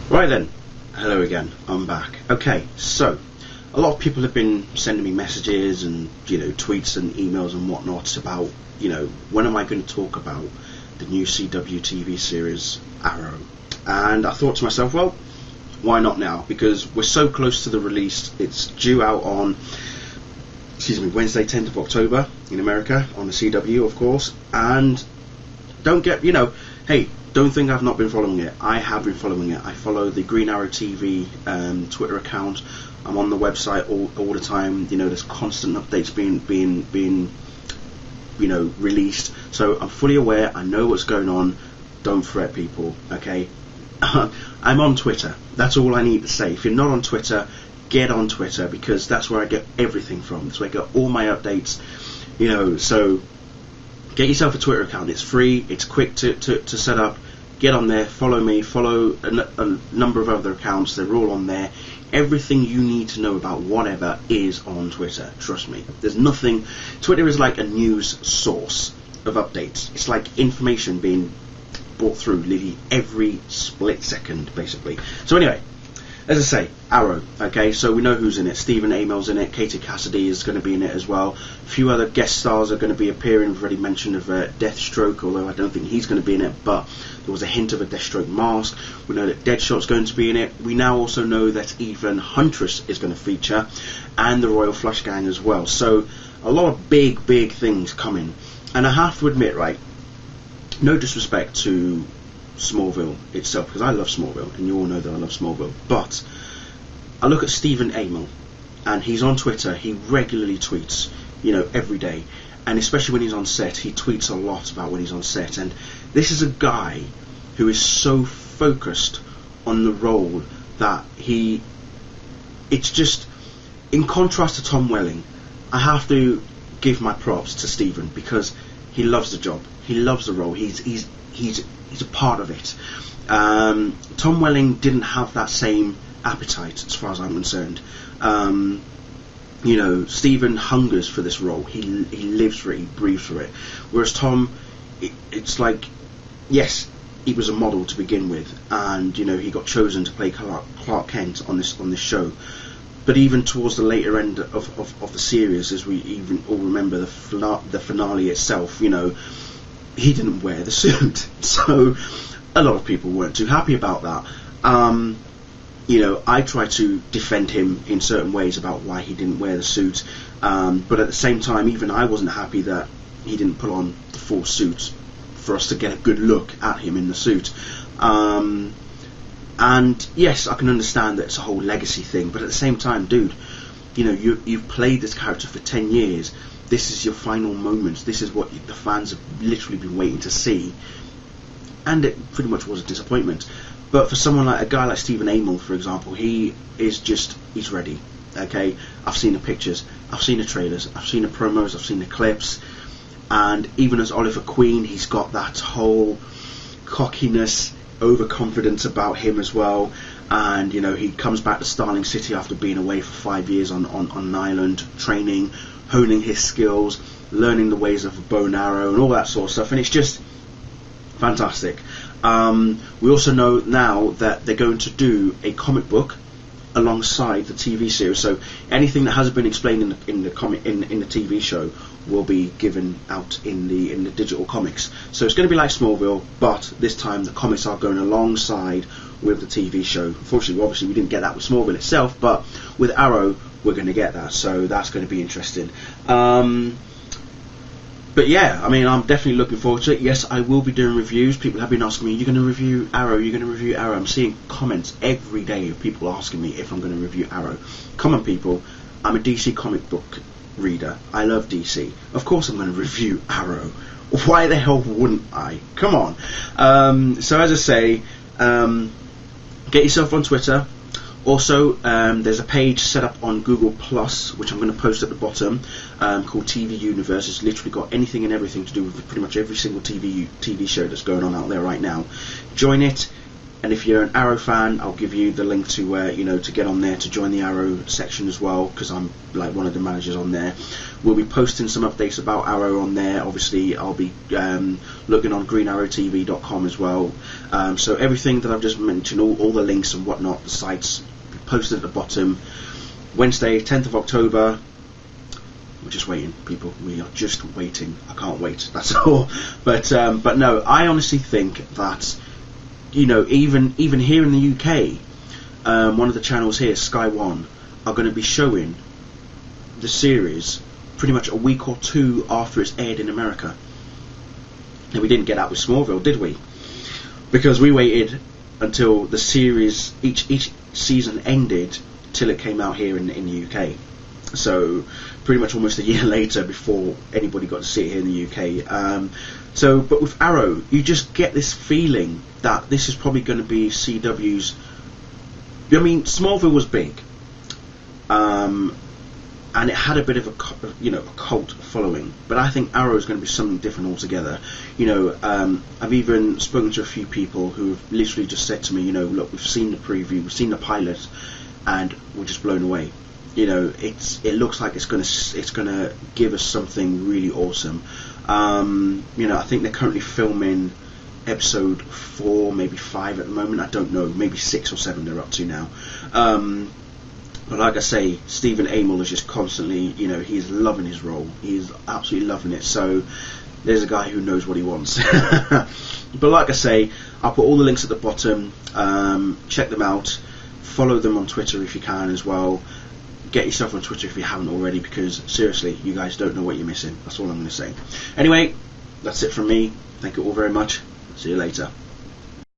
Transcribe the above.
Right then, hello again, I'm back. Okay, so a lot of people have been sending me messages and tweets and emails and whatnot about when am I going to talk about the new CW TV series Arrow, and I thought to myself, well, why not now, because we're so close to the release. It's due out on Wednesday 10th of October in America on the CW, of course. And don't think I've not been following it. I have been following it. I follow the Green Arrow TV Twitter account. I'm on the website all the time. There's constant updates being released. So I'm fully aware. I know what's going on. Don't fret, people. Okay. I'm on Twitter. That's all I need to say. If you're not on Twitter, get on Twitter, because that's where I get everything from. That's where I get all my updates. So get yourself a Twitter account. It's free. It's quick to set up. Get on there. Follow me. Follow a number of other accounts. They're all on there. Everything you need to know about whatever is on Twitter. Trust me. There's nothing. Twitter is like a news source of updates. It's like information being brought through literally every split second, basically. So anyway, as I say, Arrow. Okay, so we know who's in it. Stephen Amell's in it. Katie Cassidy is going to be in it as well. A few other guest stars are going to be appearing. We've already mentioned of Deathstroke, although I don't think he's going to be in it, but there was a hint of a Deathstroke mask. We know that Deadshot's going to be in it. We now also know that even Huntress is going to feature, and the Royal Flush Gang as well. So a lot of big things coming. And I have to admit, right, no disrespect to Smallville itself, because I love Smallville, and you all know that I love Smallville, but I look at Stephen Amell, and he's on Twitter. He regularly tweets, every day, and especially when he's on set, he tweets a lot about when he's on set. And this is a guy who is so focused on the role that it's just, in contrast to Tom Welling, I have to give my props to Stephen, because he loves the job. He loves the role. He's a part of it. Tom Welling didn't have that same appetite, as far as I'm concerned. Stephen hungers for this role. He lives for it. He breathes for it. Whereas Tom, it's like, yes, he was a model to begin with, and he got chosen to play Clark Kent on this show. But even towards the later end of the series, as we even all remember, the finale itself, he didn't wear the suit. So a lot of people weren't too happy about that. I try to defend him in certain ways about why he didn't wear the suit. But at the same time, even I wasn't happy that he didn't put on the full suit for us to get a good look at him in the suit. And yes, I can understand that it's a whole legacy thing, but at the same time, dude, you've played this character for 10 years. This is your final moment. This is what the fans have literally been waiting to see. And it pretty much was a disappointment. But for someone like a guy like Stephen Amell, for example, he's ready. Okay, I've seen the pictures, I've seen the trailers, I've seen the promos, I've seen the clips, and even as Oliver Queen, he's got that whole cockiness, overconfidence about him as well. And he comes back to Starling City after being away for 5 years on an island, training, honing his skills, learning the ways of a bow and arrow and all that sort of stuff, and it's just fantastic. We also know now that they're going to do a comic book alongside the TV series, so anything that hasn't been explained in the TV show will be given out in the digital comics. So it's going to be like Smallville, but this time the comics are going alongside with the TV show. Unfortunately, obviously, we didn't get that with Smallville itself, but with Arrow, we're going to get that, so that's going to be interesting. But yeah, I mean, I'm definitely looking forward to it. Yes, I will be doing reviews. People have been asking me, you're going to review Arrow, you're going to review Arrow. I'm seeing comments every day of people asking me if I'm going to review Arrow. Come on, people. I'm a DC comic book reader. I love DC. Of course I'm going to review Arrow. Why the hell wouldn't I? Come on. So as I say, get yourself on Twitter. Also, there's a page set up on Google Plus, which I'm going to post at the bottom, called TV Universe. It's literally got anything and everything to do with pretty much every single TV show that's going on out there right now. Join it. And if you're an Arrow fan, I'll give you the link to where, to get on there to join the Arrow section as well, because I'm like one of the managers on there. We'll be posting some updates about Arrow on there. Obviously, I'll be looking on greenarrowtv.com as well. So everything that I've just mentioned, all the links and whatnot, the sites, posted at the bottom. Wednesday, 10th of October. We're just waiting, people. We are just waiting. I can't wait. That's all. But no, I honestly think that, even here in the UK, one of the channels here, Sky One, are going to be showing the series pretty much a week or two after it's aired in America. And we didn't get that with Smallville, did we? Because we waited until the series, each season ended till it came out here in the UK. So pretty much almost a year later before anybody got to see it here in the UK. But with Arrow, you just get this feeling that this is probably going to be CW's. I mean, Smallville was big, and it had a bit of a cult following. But I think Arrow is going to be something different altogether. I've even spoken to a few people who have literally just said to me, look, we've seen the preview, we've seen the pilot, and we're just blown away. It looks like it's gonna give us something really awesome. I think they're currently filming episode 4, maybe 5 at the moment. I don't know, maybe 6 or 7 they're up to now. But like I say, Stephen Amell is just constantly, he's loving his role. He's absolutely loving it. So there's a guy who knows what he wants. But like I say, I'll put all the links at the bottom. Check them out. Follow them on Twitter if you can as well. Get yourself on Twitter if you haven't already, because seriously, you guys don't know what you're missing. That's all I'm going to say. Anyway, that's it from me. Thank you all very much. See you later.